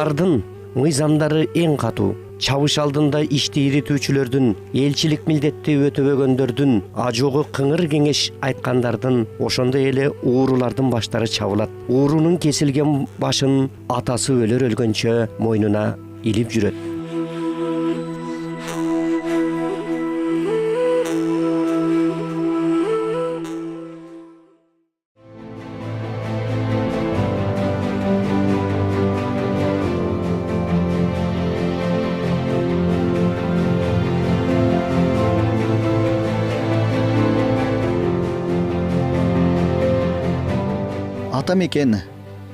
Алардын мыйзамдары эң катуу. Чабыш алдында ишти иритүүчүлөрдүн, элчилик милдетти өтөбөгөндөрдүн, ажогу кыңыр кеңеш айткандардын, ошондой эле уурулардын баштары чабылат. Уурунун кесилген башын атасы өлгөнчө мойнуна илип жүрөт. Ата мекен.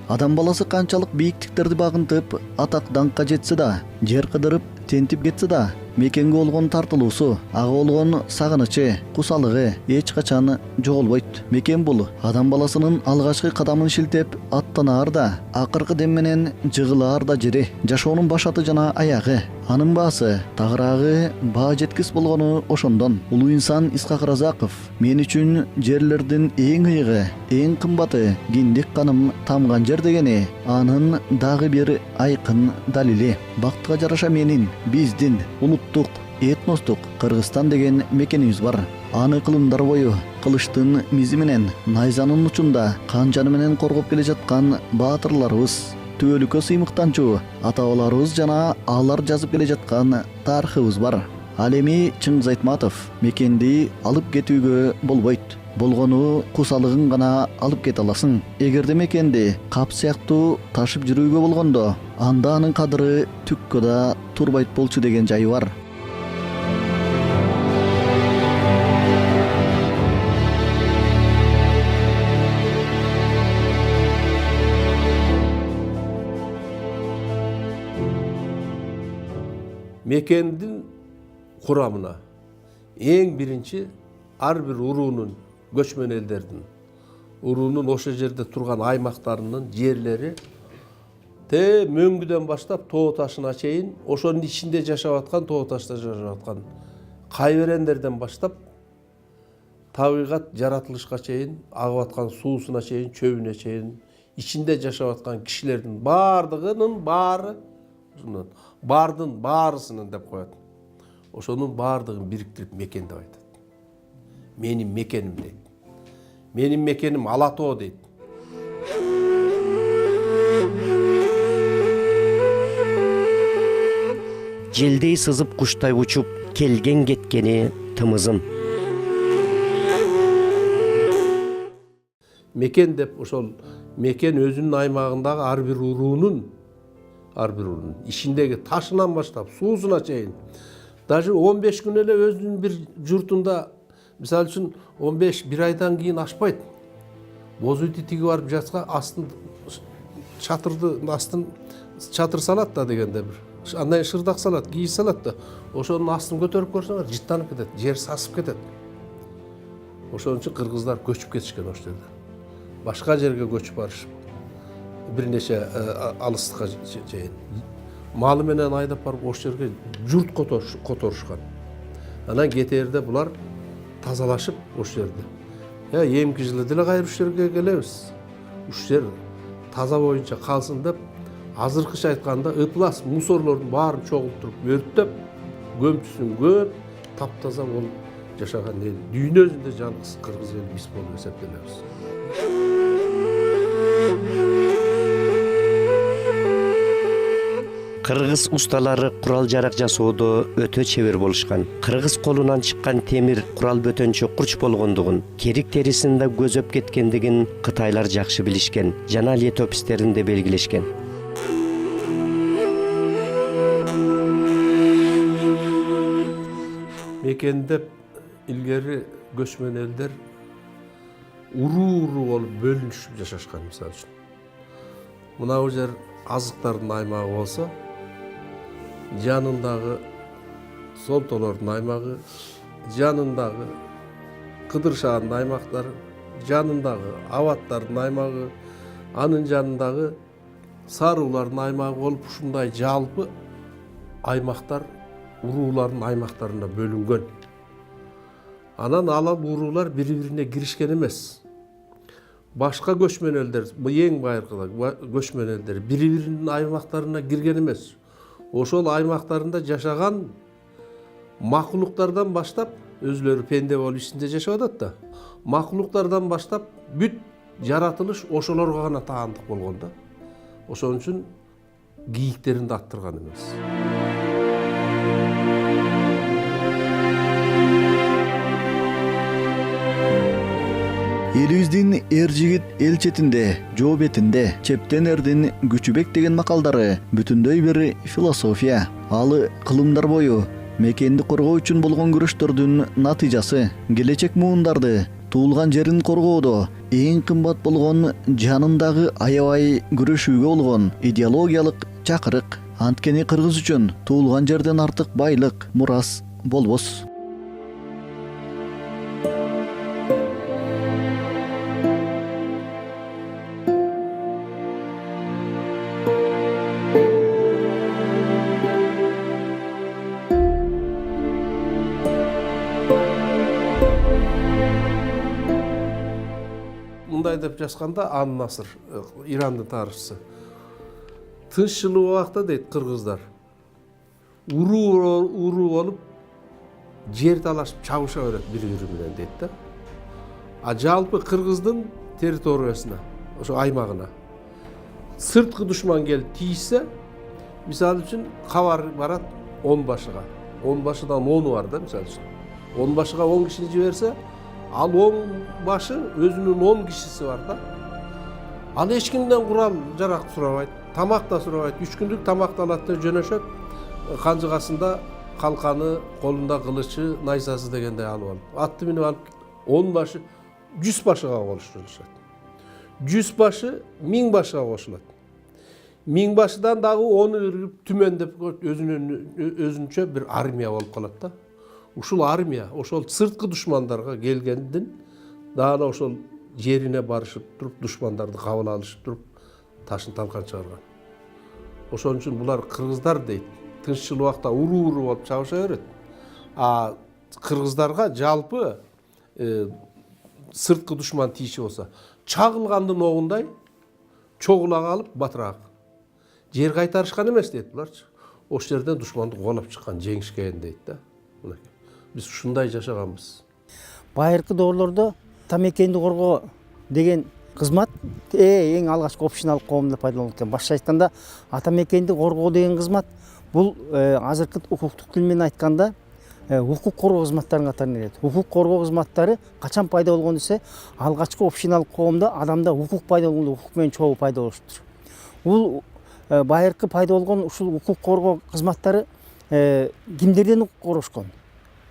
Адам баласы канчалык бийиктиктерди багынтып, атак даңкка жетсе да, жер кыдырып, тентип кетсе да, мекенге болгон тартылуусу, ага болгон сагынычы, кусалыгы эч качан жоголбойт. Мекен бул адам баласынын алгачкы кадамын шилтеп аттанаар да, акыркы дем менен жыгылаар да жери, жашоонун башаты жана аягы. Анын баасы, тагыраагы баа жеткис болгону ошондон. Улуу инсан Исхак Разаков: мен үчүн жерлердин эң ыйыгы, эң кымбаты киндик каным тамган жер дегени анын дагы бир айкын далили. Бактыга жараша менин, биздин улуттук, этностук Кыргызстан деген мекенибиз бар. Аны кылымдар бою кылычтын мизи менен, найзанын учунда канжаны менен коргоп келе жаткан баатырларыбыз, түбөлүккө сыймыктанчу ата-бабаларыбыз жана алар жазып келе жаткан тарыхыбыз бар. Ал эми Чыңгыз Айтматов мекенди алып кетүүгө болбойт. Болгону кусалыгын гана алып кете аласың. Эгерде мекенди кап сыяктуу ташып жүрүүгө болгондо, анда анын кадыры түккө да турбайт болчу деген жайы бар. Mekendin kuramına en birinci ар бир уруунун, көчмөн элдердин уруунун ошо жерде турган аймактарынын жерлери мөңгүдөн баштап тоо ташына чейин, ошонун ичинде жашап аткан, тоо ташта жашап аткан кайберендерден баштап табигат жаратылышка чейин, агып аткан суусуна чейин, чөбүнө чейин, ичинде жашап аткан кишилердин баардыгынын баары, бардын баарысынын деп коет. Ошонун баардыгын бириктирип мекен деп айтат. Менин мекеним дейт. Менин мекеним Ала тоо дейт. Желдей сызып куштай учуп, келген кеткени тымызым. Мекен деп ошол мекен өзүнүн аймагындагы ар бир уруунун ичиндеги ташынан баштап суусуна чейин, даже 15 күн эле өзүнүн бир журтунда, мисалы үчүн 15 айдан кийин ашпайт. Боз үйдү тиги барып жатса, астын чатырдын астын чатыр салат да дегенде бир. Андан шырдак салат, кийиз салат да. Ошонун астын көтөрүп көрсөңөр, жыттанып кетет, жер сасып кетет. Ошон үчүн кыргыздар көчүп кетишкен ошол жерде. Башка жерге көчүп барышып, бир нече алыстыкка чейин. Малы менен айдап барып ошол жерге журт которушкан. Анан кетээрде булар тазалашып ошол жерде. Эмки жылы деле кайра ушул жерге келебиз. Ушул жер таза боюнча калсын деп, азыркыча айтканда ыплас мусорлордун баарын чогултуруп, өрттөп, көмчүсүн көп, таптаза болуп жашаган эл. Дүйнө жүзүндө жалгыз кыргыз эл биз болуп эсептелебиз. Кыргыз усталары курал жарак жасоодо өтө чебер болушкан. Кыргыз колунан чыккан темир курал бөтөнчө курч болгондугун, керик терисин да көзөп кеткендигин кытайлар жакшы билишкен жана летопистеринде белгилешкен. Мекендеп илгери көчмөн элдер уруу болуп бөлүнүшүп жашашкан, мисалы үчүн. Мына бул жер азыктардын аймагы болсо, жанындагы солтолордун аймагы, жанындагы кыдыршаандын аймактары, жанындагы абаттардын аймагы, анын жанындагы саруулардын аймагы болуп, ушундай жалпы аймактар уруулардын аймактарына бөлүнгөн. Анан алал уруулар бири-бирине киришкен эмес. башка көчмөн элдер, эң байыркы көчмөн элдер бири-биринин аймактарына кирген эмес. Ошол аймактарында жашаган макулуктардан баштап, өзүлөрү пенде болуп ичинде жашап атат да. Макулуктардан баштап бүт жаратылыш ошолорго гана таандык болгон да. Ошон үчүн кийиктерин да аттырган эмес. Элибиздин эр жигит эл четинде, жоо бетинде чептен эрдин күчүбек деген макалдары бүтүндөй бир философия. Ал кылымдар бою мекенди коргоо үчүн болгон күрөштөрдүн натыйжасы. Келечек муундарды туулган жерин коргоодо эң кымбат болгон жанындагы аябай күрөшүүгө болгон идеологиялык чакырык. Анткени кыргыз үчүн туулган жерден артык байлык, мурас болбос. Мындай деп жазганда Ан-Насыр, Ирандын тарыхчысы. Тынччылык убакта дейт кыргыздар уруу болуп жер талашып чабыша берет бири-бири менен дейт да. А жалпы кыргыздын территориясына, ошо аймагына сырткы душман келип тийсе, мисалы үчүн кабар барат 10 башыга. 10 башыдан 10 бар да, мисалы үчүн. 10 башыга 10 кишини жиберсе, ал 10 башы өзүнүн 10 кишиси бар да. Ал эч кимден курал жарак сурабайт, тамак да сурабайт. 3 күндүк тамакты алат да жөнөшөт. Канжыгасында калканы, колунда кылычы, найзасы дегендей алып алып. Атты минип алып 10 башы 100 башыга колуштурушат. 100 башы 1000 башыга кошулат. 1000 башыдан дагы 10 үрүп түмөндөп өзүнчө бир армия болуп калат да. Ушул армия, ошол сырткы душмандарга келгендин дагы ошол жерине барышып туруп, душмандарды кабыл алышып туруп, ташын талкан чыгарган. Ошон үчүн булар кыргыздар дейт, тынччыл убакта уруу болуп чабыша берет. А кыргыздарга жалпы сырткы душман тийчи болсо, чагылгандын огундай чогула калып батыраак. Жер кайтарышкан эмес дейт буларчы. Ошол жерден душманды кубалап чыккан, жеңишкен дейт да. Биз ушундай жашаганбыз. Байыркы доорлордо тамекенди коргоо деген кызмат эң алгачкы общиналык коомдо пайдаланылып келген. Башка айтканда, атамекенди коргоо деген кызмат бул азыркы укуктук тил менен айтканда укук коргоо кызматтарынын катарына кирет. Укук коргоо кызматтары качан пайда болгон десе, алгачкы общиналык коомдо адамда укук пайда болгондо укук менен чогуу пайда болуштур. Бул байыркы пайда болгон ушул укук коргоо кызматтары кимдерден коргошкон?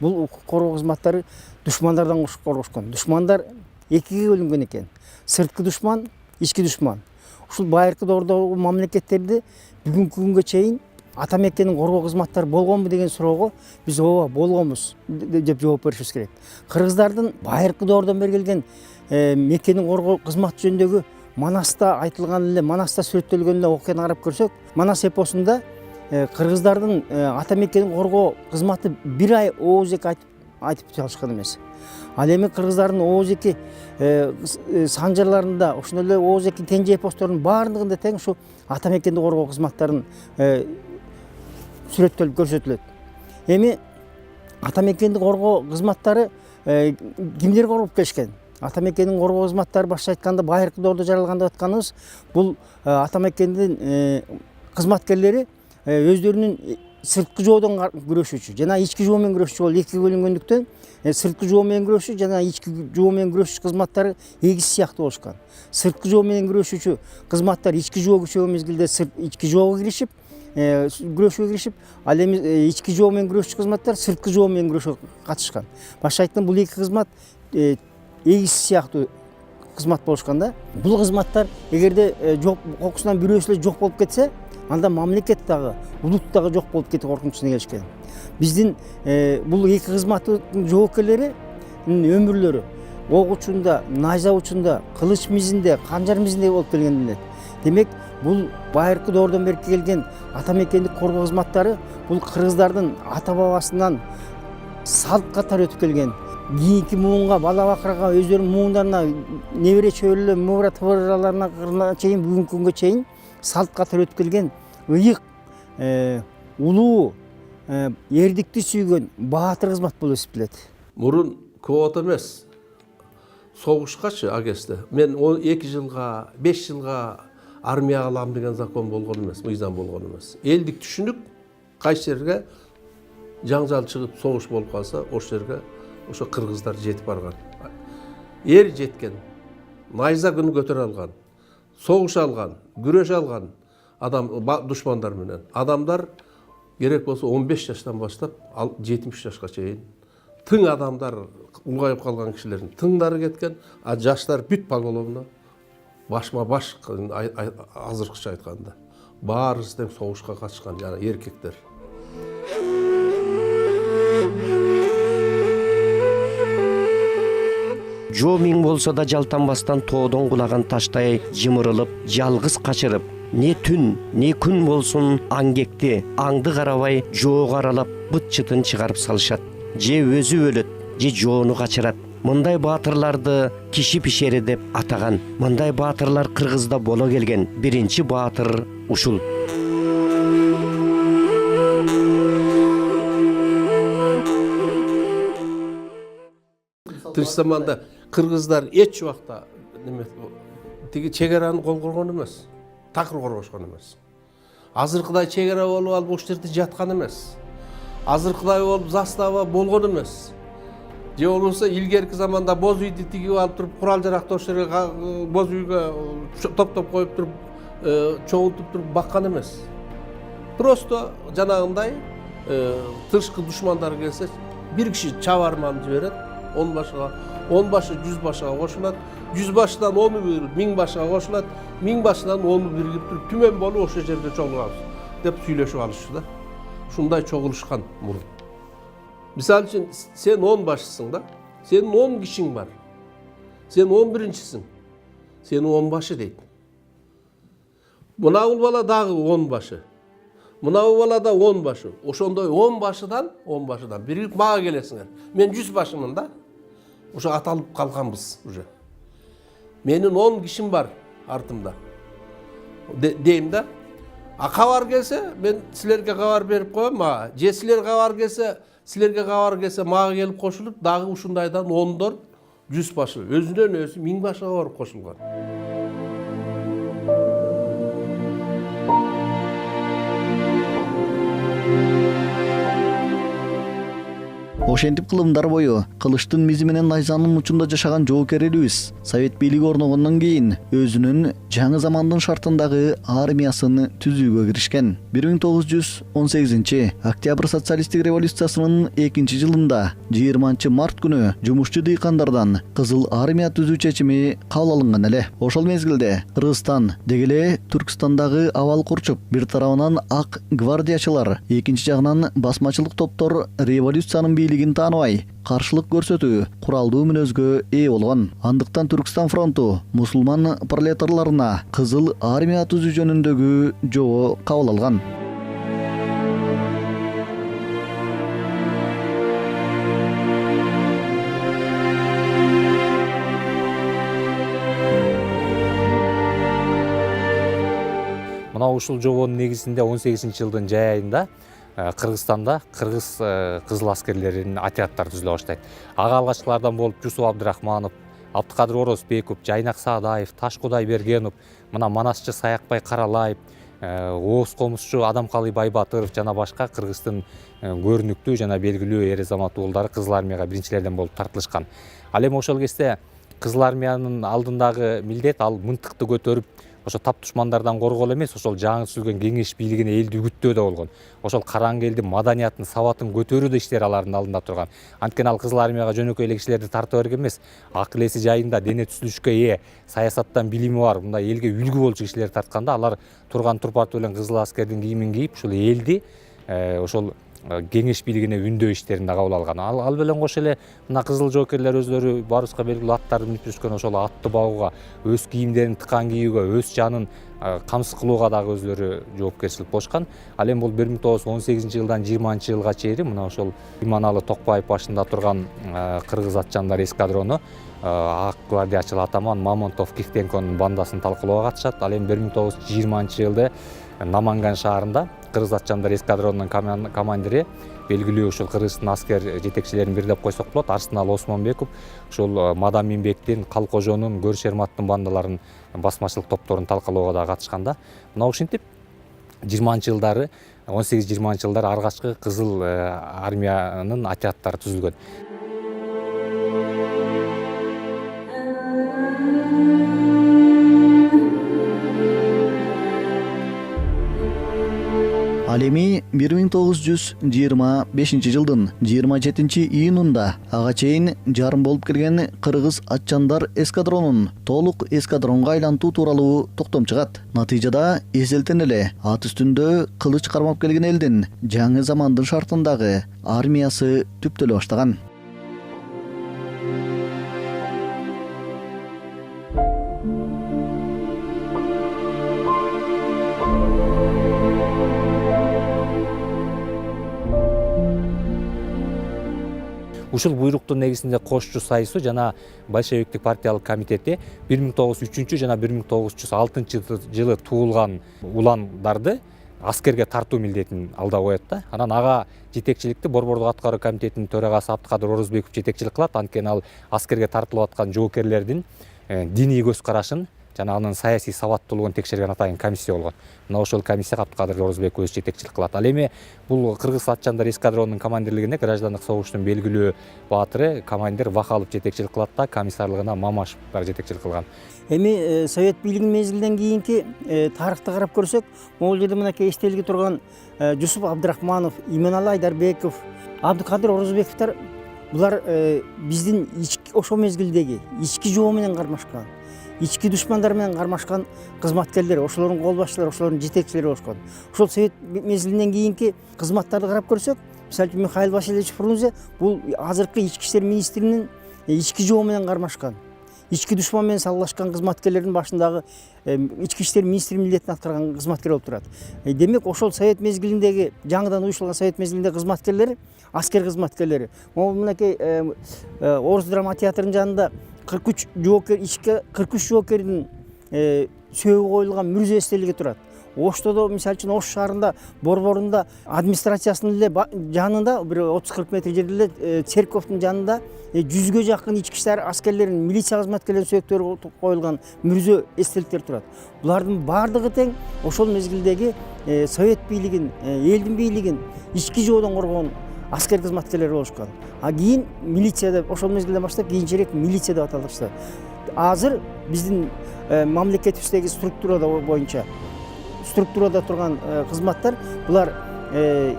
Бул укук коргоо кызматтары душмандардан коргошкон. Душмандар экиге бөлүнгөн экен. Сырткы душман, ички душман. Ушул байыркы доордогу мамлекеттерде бүгүнкү күнгө чейин атамекенин коргоо кызматтары болгонбу деген суроого биз ооба болгонбуз деп жооп беришибиз керек. Кыргыздардын байыркы доордон бери келген мекенин коргоо кызматы жөнүндөгү Манаста айтылган эле, Манаста сүрөттөлгөн эле окуяны карап көрсөк, Манас эпосунда кыргыздардын атамекенин коргоо кызматы бир ай ооз-эки айтып чалышкан эмес. Ал эми кыргыздардын ооз-эки санжарларында, ошондой эле ооз-эки тенже эпостордун баардыгында тең ушу атамекенди коргоо кызматтарын сүрөттөлүп көрсөтүлөт. Эми атамекенди коргоо кызматтары кимдер коргоп келишкен? Атамекенин коргоо кызматтары башка айтканда байыркы доордо жаралган деп атканыбыз, бул атамекендин кызматкерлери өздөрүнүн сырткы жоодон күрөшүүчү жана ички жоо менен күрөшүүчү болуп экиге бөлүнгөндүктөн, сырткы жоо менен күрөшүү жана ички жоо менен күрөшүү кызматтары эгиз сыяктуу болушкан. Сырткы жоо менен күрөшүүчү кызматтар ички жоо күчөгөн мезгилде ички жоого киришип, күрөшүүгө киришип, ал эми ички жоо менен күрөшүүчү кызматтар сырткы жоо менен күрөшүүгө катышкан. Башка айтканда, бул эки кызмат эгиз сыяктуу кызмат болушкан да. Бул кызматтар эгерде кокусунан бирөөсү эле жок болуп кетсе, анда мамлекет дагы, улут дагы жок болуп кетүү коркунучуна келишкен. Биздин бул эки кызматтын жоокерлери өмүрлөрү ок учунда, найза учунда, кылыч мизинде, канжар мизинде болуп келген эле. Демек, бул байыркы доордон бери келген атамекендик коргоо кызматтары бул кыргыздардын ата бабасынан салт катары өтүп келген кийинки муунга бала бакырга өздөрүнүн муундарына небере чөбөрөлөр мыбыра тыбыраларына чейин бүгүнкү күнгө чейин салт катары өтүп келген ыйык улуу эрдикти сүйгөн баатыр кызмат болуп эсептелет. Мурун квота эмес, согушкачы ал кезде мен 2 жылга 5 жылга армияга алам деген закон болгон эмес, мыйзам болгон эмес. Элдик түшүнүк кайсы жерге жаңжал чыгып согуш болуп калса, ошол жерге ошо кыргыздар жетип барган. Эр жеткен, найза күн көтөрө алган, согуш алган, күрөш алган адам душмандар менен. Адамдар керек болсо 15 жаштан баштап 70 жашка чейин тың адамдар, улгайып калган кишилердин тыңдары кеткен, а жаштар бүт поголовно башма баш, азыркыча айтканда баарысы тең согушка катышкан жана эркектер. Жоо миң болсо да жалтанбастан тоодон кулаган таштай жымырылып, жалгыз качырып, не түн, не күн болсун аңгекти, аңды карабай жоого аралап быт чытын чыгарып салышат. Же өзү өлөт, же жоону качырат. Мындай баатырларды киши пишери деп атаган. Мындай баатырлар Кыргызда боло келген. Биринчи баатыр ушул. Тынч заманда кыргыздар эч убакта тиги чегараны кол коргон эмес, такыр коргошкон эмес. Азыркыдай чегара болуп алып ошол жерде жаткан эмес. Азыркыдай болуп застава болгон эмес. Же болбосо илгерки заманда боз үйдү тигип алып туруп, курал жаракты ошол жерге боз үйгө топ-топ коюп туруп, чогултуп туруп баккан эмес. Просто жанагындай тышкы душмандар келсе, бир киши чабарман жиберет, 10 башыга, 10 башы 100 башыга кошулат, 100 башыдан 10 бирилип 1000 башыга кошулат, 1000 башыдан 10 бирилип туруп түмөн болуп ошол жерде чогулабыз деп сүйлөшүп алышчу да. Ушундай чогулушкан мурун. Мисалы үчүн сен 10 башысың да, сенин 10 кишиң бар. Сен 11-чисиң. Сени 10 башы дейт. Мынабул бала дагы 10 башы. Мынабул бала да 10 башы. Ошондой 10 башыдан бирилип мага келесиңер. Мен 100 башымын да. Ошо аталып калганбыз уже. Менин 10 кишим бар артымда. Дейм да. А кабар келсе, мен силерге кабар берип коем, же силер кабар келсе, силерге кабар келсе мага келип кошулуп, дагы ушундайдан 10дор 100 башы, өзүнөн өзү 1000 башыга барып кошулган. Ошентип кылымдар бою кылычтын мизи менен найзанын учунда жашаган жоокер элибиз Совет бийлиги орногондон кийин өзүнүн жаңы замандын шартындагы армиясын түзүүгө киришкен. 1918 октябрь социалисттик революциясынын 2-жылында 20 март күнү жумушчу дыйкандардан кызыл армия түзүү чечими кабыл алынган эле. Ошол мезгилде Кыргызстан дегеле Түркстандагы абал курчуп, бир тарабынан ак гвардиячылар, экинчи жагынан басмачылык топтор революциянын бийлигин тааныбай, каршылык көрсөтүү, куралдуу мүнөзгө ээ болгон. Андыктан Түркстан фронту мусулман пролетарларына кызыл армия түзүү жөнүндөгү жоо кабыл алган. Мына ушул жобонун негизинде 18-жылдын жай айында Кыргызстанда кыргыз кызыл аскерлеринин отряддары түзүлө баштайт. Ага алгачкылардан болуп Жусуп Абдрахманов, Абдыкадыр Орозбеков, Жайнак Саадаев, Ташкудай Бергенов, мына Манасчы Саякбай Каралаев, Ооз комузчу Адамкалый Байбатыров жана башка Кыргыздын көрүнүктүү жана белгилүү эр азамат уулдары кызыл армияга биринчилерден болуп тартылышкан. Ал эми ошол кезде кызыл армиянын алдындагы милдет ал мынтыкты көтөрүп, ошо тап душмандардан коргоо эмес, ошол жаңы түзүлгөн кеңеш бийлигине элди үгүттөөдө болгон. Ошол караңгы элдин маданиятын, сабатын көтөрүүдө иштери алардын алдында турган. Анткени ал кызыл армияга жөнөкөй эле кишилерди тарта берген эмес, акыл эси жайында, дене түзүлүшкө ээ, саясаттан билими бар, мындай элге үлгү болчу кишилерди тартканда, алар турган турпаты менен кызыл аскердин кийимин кийип, ушул элди ошол кеңеш бийлигине үндөө иштерин да кабыл алган. Ал менен кошо эле мына кызыл жоокерлер өздөрү баарыбызга белгилүү аттарды мүнөп жүрүшкөн, ошол атты багууга, өз кийимдерин тыккан кийүүгө, өз жанын камсыз кылууга дагы өзлөрү жоопкерчилик болушкан. Ал эми бул 1918 жылдан 20 жылга чейин мына ошол Иманалы Токпаев башында турган кыргыз атчандар эскадрону ак гвардиячыл атаман Мамонтов Кихтенконун бандасын талкуулоого катышат. Ал эми 1920 жылы Наманган шаарында кыргыз атчандар эскадронунун командири, белгилүү ушул кыргыздын аскер жетекчилерин бир деп койсок болот, Арсынал Осмонбеков ушул Мадам Минбектин, Калкожонун, Көр Шерматтын бандаларын басмачылык топторун талкалоого да катышканда, мына ушинтип 20-жылдары 18-20 жылдары алгачкы кызыл армиянын отряддары түзүлгөн. Ал эми 1925 жылдын 27 июнунда ага чейин жарым болуп келген кыргыз атчандар эскадронун толук эскадронго айлантуу тууралуу токтом чыгат. Натыйжада эселтен эле ат үстүндө кылыч кармап келген элдин жаңы замандын шартындагы армиясы түптөлө баштаган. Ушул буйруктун негизинде кошчу сайысу жана большевиктик партиялык комитети 1903 жана 1906 жылы туулган уландарды аскерге тартуу милдетин алда коет да. Анан ага жетекчиликти Борбордук аткаруу комитетинин төрагасы Абдыкадыр Орозбеков жетекчилик кылат. Анткени ал аскерге тартылып аткан жоокерлердин диний көз карашын жана анын саясий сабаттуулугун текшерген атайын комиссия болгон. Мына ошол комиссияга Абдыкадыр Орозбеков өзү жетекчилик кылат. Ал эми бул кыргыз атчандар эскадронунун командирлигине граждандык согуштун белгилүү баатыры командир Вахалов жетекчилик кылат да, комиссарлыгына Мамашев жетекчилик кылган. Эми совет бийлигинин мезгилинен кийинки тарыхты карап көрсөк, могул жерде мынакей эстелиги турган Жусуп Абдрахманов, Иманалы Айдарбеков, Абдыкадыр Орозбековдор булар биздин ошол мезгилдеги ички жоо менен кармашкан, ички душмандар менен кармашкан кызматкерлер, ошолордун кол башчылары, ошолордун жетекчилери болушкан. Ошол совет мезгилинен кийинки кызматтарды карап көрсөк, мисалы үчүн Михаил Васильевич Фрунзе бул азыркы ички иштер министринин ички жоо менен кармашкан, ички душман менен салгылашкан кызматкерлердин башындагы ички иштер министри милдетин аткарган кызматкер болуп турат. Демек ошол совет мезгилиндеги жаңыдан уюштурулган совет мезгилиндеги кызматкерлер, аскер кызматкерлери. Могу мынакей Орус драма театрынын жанында 43 жоокер, ички 43 жоокердин сөөгү коюлган мүрзө эстелиги турат. Оштодо мисалы үчүн Ош шаарында борборунда администрациясынын эле жанында бир 30-40 метр жерде эле церковдун жанында 100ге жакын ички иштер аскерлерин, милиция кызматкерлеринин сөөктөрү коюлган мүрзө эстеликтер турат. Булардын баардыгы тең ошол мезгилдеги совет бийлигин, элдин бийлигин ички жоодон коргон аскер кызматкерлери болушкан. А кийин милицияда ошол мезгилден баштап кийинчерээк милиция деп аталышты. Азыр биздин мамлекетибиздеги структурада турган кызматтар булар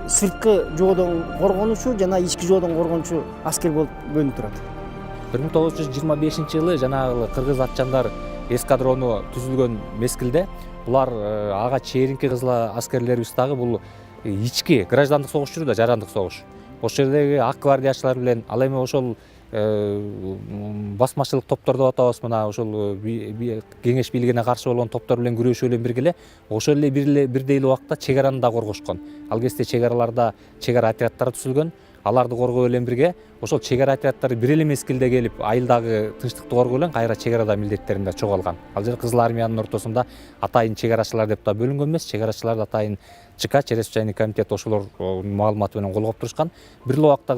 сырткы жоодон коргонуучу жана ички жоодон коргонуучу аскер болуп бөлүнүп турат. 1925 жылы жанагы кыргыз атчандар эскадрону түзүлгөн мезгилде булар ага чейинки кызыл аскерлерибиз дагы бул ички граждандык согуш жүрүүдө, жарандык согуш. Ошол жердеги ак гвардиячылар менен ал эми ошол басмачылык топтор деп атабыз, мына ошол кеңеш бийлигине каршы болгон топтор менен күрөшүү менен бирге эле ошол эле бирдей эле убакта чек араны да коргошкон. Ал кезде чек араларда чек ара отряддары түзүлгөн. Аларды коргоо менен бирге ошол чек ара отряддары бир эле мезгилде келип айылдагы тынчтыкты коргоо менен кайра чек арада милдеттеринде чогулган. Ал жер кызыл армиянын ортосунда атайын чек арачылар деп да бөлүнгөн эмес, чек арачыларды атайын ЧК, чрезвычайный комитет ошолор маалыматы менен колгоп турушкан. Бир эле убакта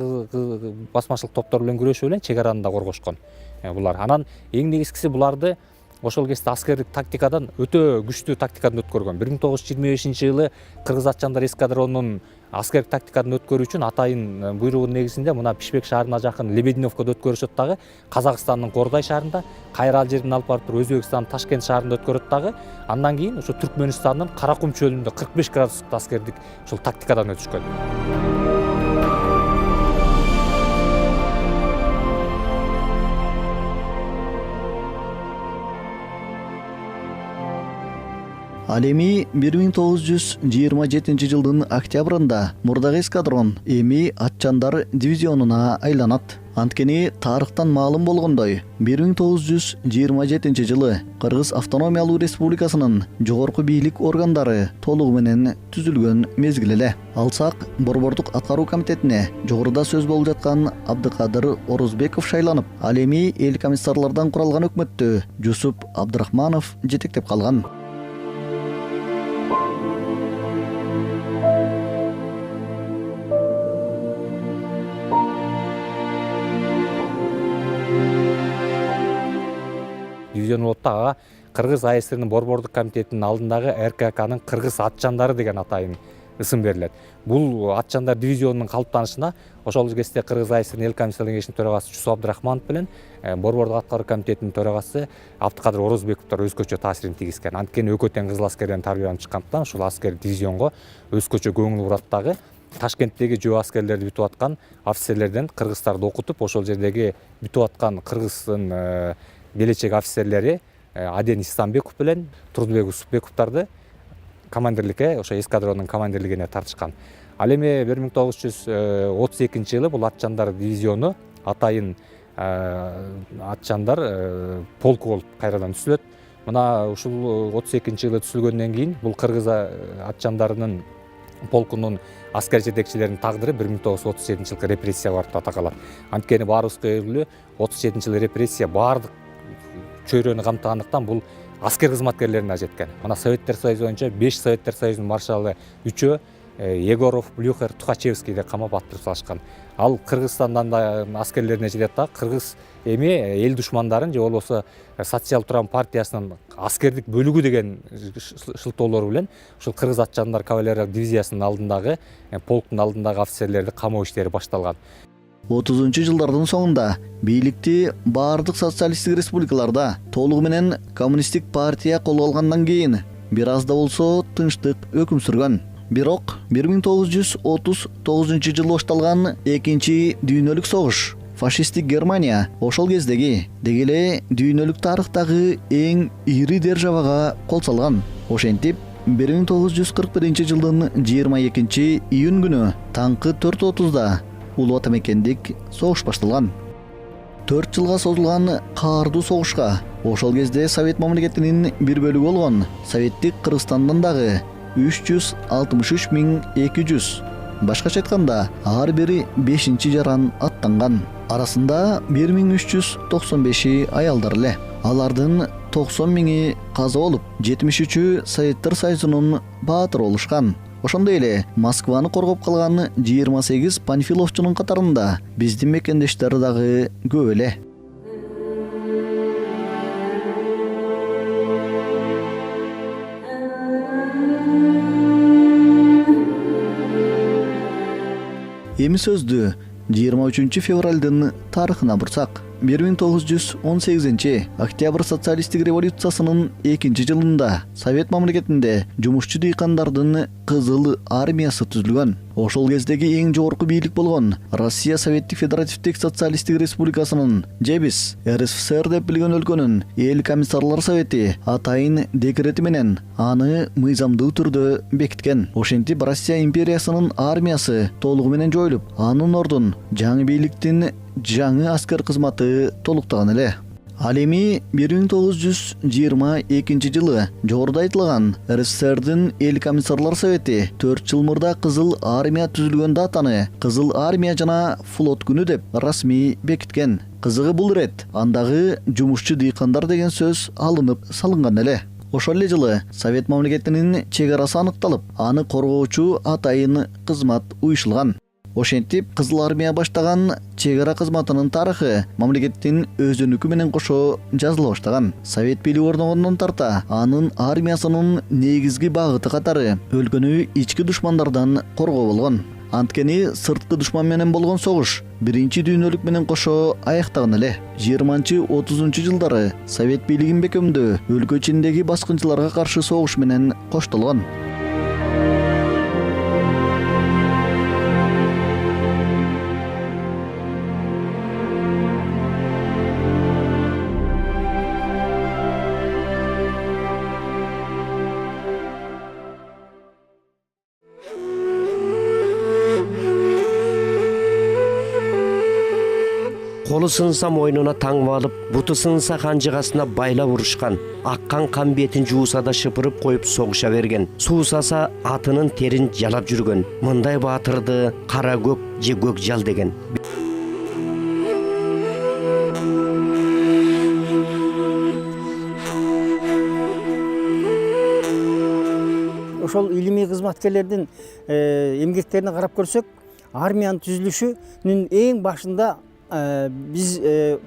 басмачылык топтор менен күрөшүү менен чек араны да коргошкон булар. Анан эң негизгиси буларды ошол кезде аскерлик тактикадан өтө күчтүү тактикадан өткөргөн. 1925 жылы кыргыз атчандар эскадронунун аскерлик тактикадан өткөрүү үчүн атайын буйругунун негизинде мына Бишкек шаарына жакын Лебединовкодо өткөрүшөт дагы, Казакстандын Кордай шаарында, кайра ал жерден алып барып Өзбекстандын Ташкент шаарында өткөрөт дагы. Андан кийин ошо Түркмөнстандын Каракум чөлүндө 45 градустук аскердик ошол тактикадан өтүшкөн. Ал Ал эми 1927 жылдын октябрында мурдагы эскадрон эми атчандар дивизионуна айланат. Анткени тарыхтан маалым болгондой 1927 жылы Кыргыз Автономиялуу Республикасынын жогорку бийлик органдары толугу менен түзүлгөн мезгил эле. Алсак Борбордук аткаруу комитетине жогоруда сөз болуп жаткан Абдыкадыр Орозбеков шайланып, ал эми эл комиссарлардан куралган өкмөттү Жусуп Абдрахманов жетектеп калган. Дивизион болотта ага Кыргыз АСРнин Борбордук комитетинин алдындагы РККнын Кыргыз атчандары деген атайын ысым берилет. Бул атчандар дивизионунун калыптанышына ошол кезде Кыргыз АСРнин эл комиссарлар кеңешинин төрагасы Жусуп Абдрахманов менен Борбордук аткаруу комитетинин төрагасы Абдыкадыр Орозбековдор өзгөчө таасирин тийгизген. Анткени экөө тең кызыл аскерден тарбияланып чыккандыктан ушул аскер дивизионго өзгөчө көңүл бурат дагы. Ташкенттеги жөө аскерлерди бүтүп аткан офицерлерден кыргыздарды окутуп, ошол жердеги бүтүп аткан Кыргыздын келечек офицерлери Аден Исламбеков менен Турдубек Усупбековдорду командирликке, ошо эскадронун командирлигине тартышкан. Ал эми 1932 жылы бул атчандар дивизиону атайын атчандар полку болуп кайрадан түзүлөт. Мына ушул 32 жылы түзүлгөндөн кийин бул кыргыз атчандарынын полкунун аскер жетекчилеринин тагдыры 1937 жылкы репрессия барып атакалат. Анткени баарыбызга белгилүү 37 жылы репрессия баардык чөйрөнү камтыгандыктан бул аскер кызматкерлерине жеткен. Мына Советтер Союзу боюнча 5 Советтер Союзунун маршалы 3-өө Егоров, Блюхер, Тухачевскийди камап атып салышкан. Ал Кыргызстандан да аскерлерине жетет да, кыргыз эми эл душмандарын же болбосо социал турам партиясынын аскердик бөлүгү деген шылтоолор менен ушул кыргыз атчандар кавалериялык дивизиясынын алдындагы полктун алдындагы офицерлерди камоо иштери башталган. 30-жылдардын соңунда бийликти баардык социалисттик республикаларда толугу менен коммунисттик партия колго алгандан кийин бир аз да болсо тынчтык өкүм сүргөн. Бирок 1939 жылы башталган экинчи дүйнөлүк согуш, фашисттик Германия ошол кездеги деги эле дүйнөлүк тарыхтагы эң ири державага кол салган. Ошентип 1941 жылдын 22 июнь күнү таңкы 4:30 Улуу Ата мекендик согуш башталган. 4 жылга созулган каардуу согушка ошол кезде Совет мамлекетинин бир бөлүгү болгон Советтик Кыргызстандан дагы 363.200, башкача айтканда ар бири 5-чи жаран аттанган. Арасында 1395 аялдар эле. Алардын 90.000 каза болуп, 73-ü Советтер Союзунун баатыры болушкан. Ошондой эле Москваны коргоп калган 28 панфиловчунун катарында биздин мекендештер дагы көп эле. Эми сөздү 23 февралдын тарыхына бурсак, 1918 октябрь социалисттик революциясынын 2-жылында Совет мамлекетинде жумушчу дыйкандардын Кызыл армиясы түзүлгөн. Ошол кездеги эң жогорку бийлик болгон Россия Советтик Федеративдик Социалисттик Республикасынын же биз РСФСР деп билген өлкөнүн эл комиссарлар совети атайын декрети менен аны мыйзамдуу түрдө бекиткен. Ошентип Россия империясынын армиясы толугу менен жоюлуп, анын ордун жаңы бийликтин жаңы аскер кызматы толуктаган эле. Ал эми 1922 жылы жогоруда айтылган РСФСРдин эл комиссарлар совети 4 жыл мурда Кызыл армия түзүлгөн датаны Кызыл армия жана флот күнү деп расмий бекиткен. Кызыгы бул ирет андагы жумушчу дыйкандар деген сөз алынып салынган эле. Ошол эле жылы Совет мамлекетинин чек арасы аныкталып, аны коргоочу атайын кызмат уюшулган. Ошентип Кызыл армия баштаган чек ара кызматынын тарыхы мамлекеттин өзүнүкү менен кошо жазыла баштаган. Совет бийлиги орногондон тарта анын армиясынын негизги багыты катары өлкөнү ички душмандардан коргоо болгон. Анткени сырткы душман менен болгон согуш биринчи дүйнөлүк менен кошо аяктаган эле. 20-30 жылдары Совет бийлигин бекемдөө өлкө ичиндеги баскынчыларга каршы согуш менен коштолгон. Колу сынса мойнуна таңып алып, буту сынса канжыгасына байлап урушкан. Аккан кан бетин жууса да шыпырып коюп согуша берген. Суусаса атынын терин жалап жүргөн. Мындай баатырды кара көк же көк жал деген. Ошол илимий кызматкерлердин эмгектерине карап көрсөк, армиянын түзүлүшүнүн эң башында биз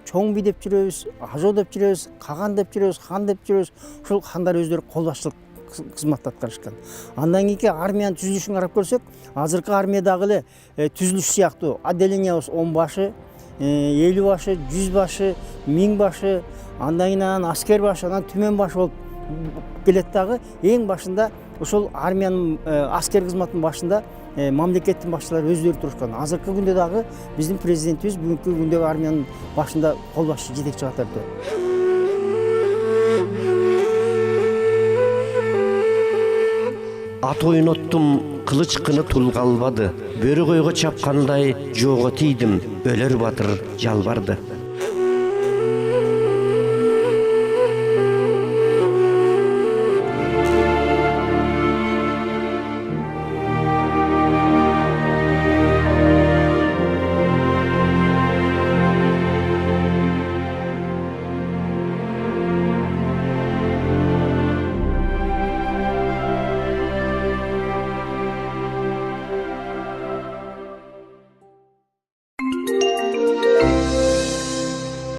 чоң би деп жүрөбүз, ажо деп жүрөбүз, каган деп жүрөбүз, хан деп жүрөбүз. Ушул хандар өздөрү кол башчылык кызматты аткарышкан. Андан кийинки армиянын түзүлүшүн карап көрсөк, азыркы армиядагы эле түзүлүш сыяктуу отделениябыз 10 башы, 50 башы, 100 башы, 1000 башы, андан кийин аскер башы, анан түмөн башы болуп келет дагы. Эң башында ошол армиянын аскер кызматынын башында мамлекеттин башчылары өздөрү турушкан. Азыркы күндө дагы биздин президентибиз бүгүнкү күндөгү армиянын башында кол башчы жетекчи катарда. Ат ойноттум, кылыч кыны тулга албады. Бөрү койго чапкандай жого тийдим, өлөр батыр жалбарды.